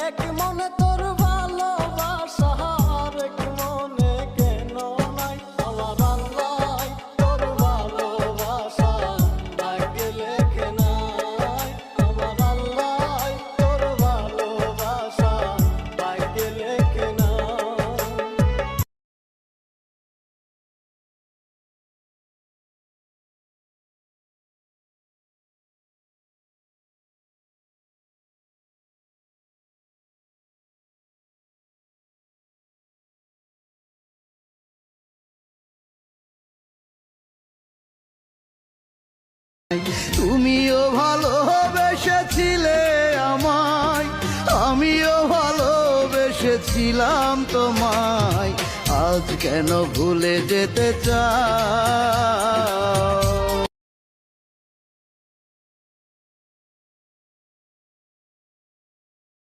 এক মনে তোর ভালোবাসা আর এক মনে কেন নাই আমার আল্লাহ তোর ভালোবাসা ভাগ্যে লেখে নাই আমার আল্লাহ তোর ভালোবাসা ভাগ্যে লেখে নাই। তুমিও ভালোবেসেছিলে আমায়, আমিও ভালোবেসেছিলাম তোমায়, আজ কেন ভুলে যেতে চাও?